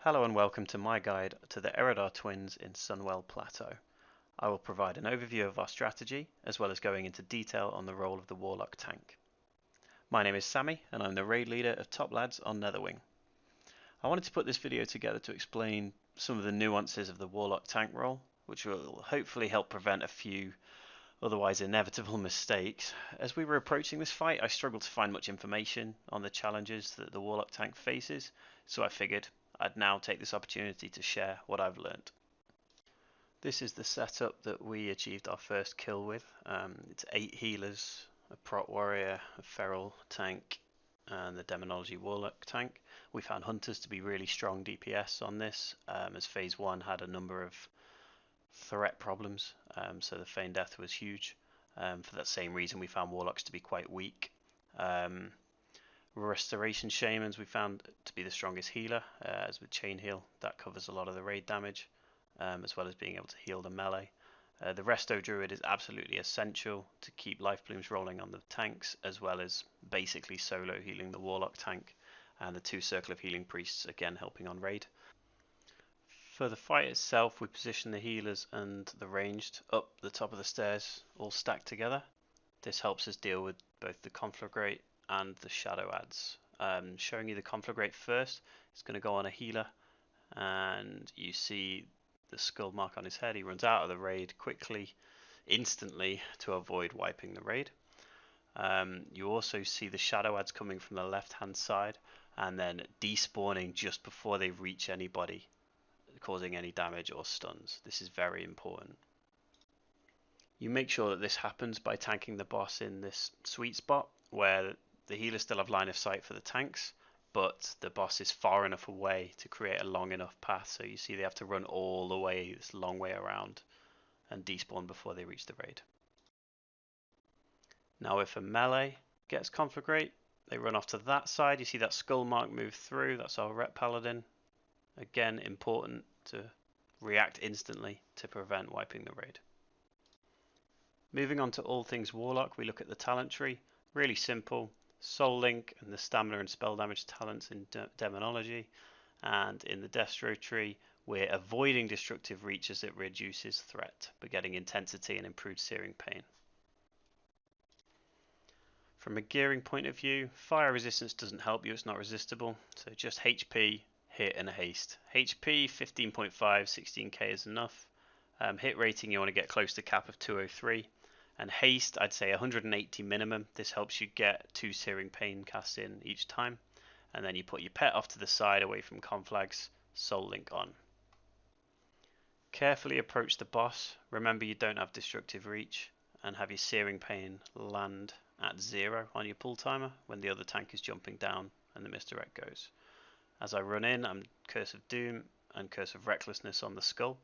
Hello and welcome to my guide to the Eredar twins in Sunwell Plateau. I will provide an overview of our strategy, as well as going into detail on the role of the Warlock tank. My name is Sammeh, and I'm the raid leader of Top Lads on Netherwing. I wanted to put this video together to explain some of the nuances of the Warlock tank role, which will hopefully help prevent a few otherwise inevitable mistakes. As we were approaching this fight, I struggled to find much information on the challenges that the Warlock tank faces, so I figured I'd now take this opportunity to share what I've learnt. This is the setup that we achieved our first kill with. It's 8 healers, a prot warrior, a feral tank, and the demonology warlock tank. We found hunters to be really strong DPS on this, as phase 1 had a number of threat problems, so the feign death was huge. For that same reason we found warlocks to be quite weak. Restoration shamans we found to be the strongest healer, as with chain heal that covers a lot of the raid damage, as well as being able to heal the melee. The resto druid is absolutely essential to keep life blooms rolling on the tanks, as well as basically solo healing the warlock tank, and the 2 circle of healing priests again helping on raid. For the fight itself, we position the healers and the ranged up the top of the stairs, all stacked together. This helps us deal with both the conflagrate and the shadow adds. Showing you the conflagrate first, it's going to go on a healer, and you see the skull mark on his head. He runs out of the raid quickly, instantly, to avoid wiping the raid. You also see the shadow adds coming from the left hand side and then despawning just before they reach anybody, causing any damage or stuns. This is very important. You make sure that this happens by tanking the boss in this sweet spot where the healers still have line of sight for the tanks, but the boss is far enough away to create a long enough path, so you see they have to run all the way, this long way around, and despawn before they reach the raid. Now if a melee gets conflagrate, they run off to that side. You see that skull mark move through, that's our rep paladin. Again, important to react instantly to prevent wiping the raid. Moving on to all things Warlock, we look at the talent tree. Really simple. Soul Link and the stamina and spell damage talents in demonology, and in the Destro tree we're avoiding destructive reach as it reduces threat, but getting intensity and improved searing pain. From a gearing point of view, fire resistance doesn't help you, it's not resistible, so just HP, hit and haste. HP 15.5, 16k is enough. Hit rating you want to get close to cap of 203. And haste, I'd say 180 minimum. This helps you get 2 searing pain casts in each time. And then you put your pet off to the side away from conflags, soul link on. Carefully approach the boss. Remember you don't have destructive reach, and have your searing pain land at 0 on your pull timer when the other tank is jumping down and the misdirect goes. As I run in, I'm Curse of Doom and Curse of Recklessness on the skull,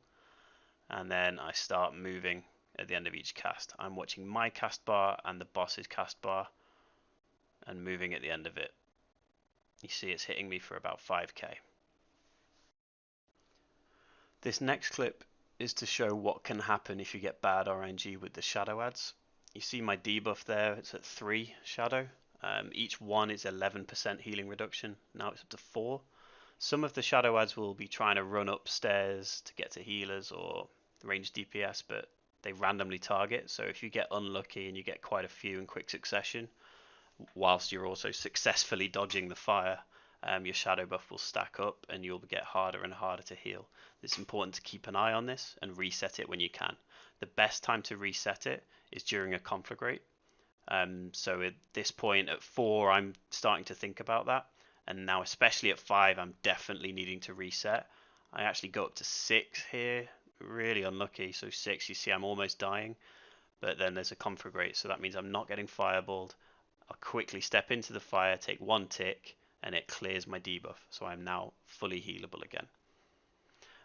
and then I start moving at the end of each cast. I'm watching my cast bar and the boss's cast bar and moving at the end of it. You see it's hitting me for about 5k. This next clip is to show what can happen if you get bad RNG with the shadow adds. You see my debuff there, it's at 3 shadow. Each one is 11% healing reduction. Now it's up to 4. Some of the shadow adds will be trying to run upstairs to get to healers or range DPS, but they randomly target, so if you get unlucky and you get quite a few in quick succession, whilst you're also successfully dodging the fire, your shadow buff will stack up and you'll get harder and harder to heal. It's important to keep an eye on this and reset it when you can. The best time to reset it is during a conflagrate. So at this point at 4 I'm starting to think about that, and now especially at 5 I'm definitely needing to reset. I actually go up to 6 here. Really unlucky, so 6, you see I'm almost dying, but then there's a conflagrate, so that means I'm not getting fireballed. I'll quickly step into the fire, take 1 tick, and it clears my debuff, so I'm now fully healable again.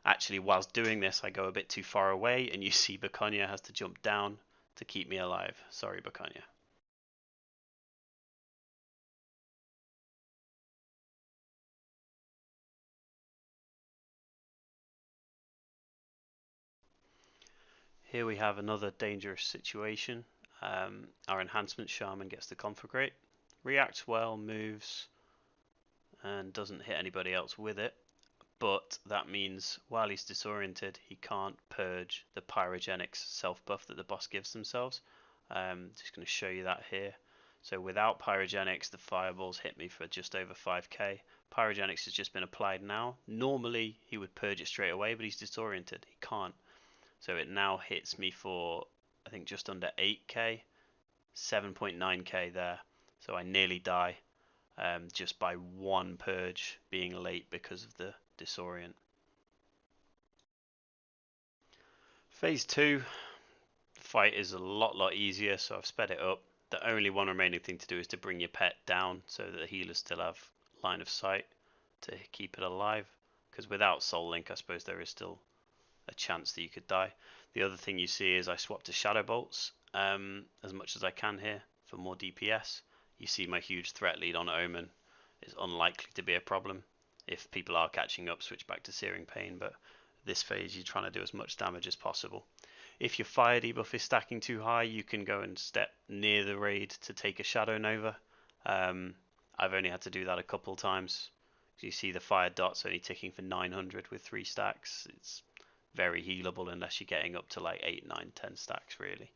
Actually, whilst doing this I go a bit too far away, and you see Baconia has to jump down to keep me alive. Sorry Baconia. Here we have another dangerous situation. Our enhancement shaman gets the conflagrate, reacts well, moves, and doesn't hit anybody else with it. but that means while he's disoriented, he can't purge the pyrogenics self buff that the boss gives themselves. Just going to show you that here. So without pyrogenics, the fireballs hit me for just over 5k. Pyrogenics has just been applied now. Normally he would purge it straight away, but he's disoriented. He can't. So it now hits me for, I think, just under 8k, 7.9k there. So I nearly die just by one purge being late because of the disorient. Phase 2, the fight is a lot easier, so I've sped it up. The only one remaining thing to do is to bring your pet down so that the healers still have line of sight to keep it alive, because without Soul Link I suppose there is still a chance that you could die. The other thing you see is I swapped to Shadow Bolts as much as I can here for more DPS. You see my huge threat lead on Omen is unlikely to be a problem. If people are catching up, switch back to Searing Pain, but this phase you're trying to do as much damage as possible. If your fire debuff is stacking too high, you can go and step near the raid to take a Shadow Nova. I've only had to do that a couple times. You see the fire dots only ticking for 900 with 3 stacks. It's very healable unless you're getting up to like 8, 9, 10 stacks really.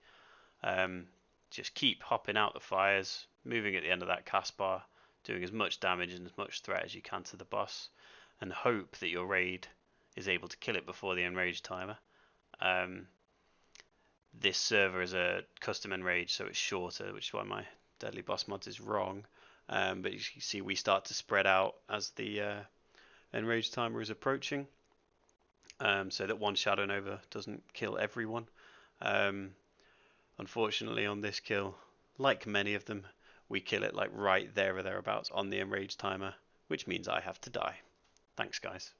Just keep hopping out the fires, moving at the end of that cast bar, doing as much damage and as much threat as you can to the boss, and hope that your raid is able to kill it before the enrage timer. This server is a custom enrage, so it's shorter, which is why my deadly boss mods is wrong. But you can see we start to spread out as the enrage timer is approaching, so that one Shadow Nova doesn't kill everyone. Unfortunately on this kill, like many of them, we kill it like right there or thereabouts on the enrage timer, which means I have to die. Thanks guys.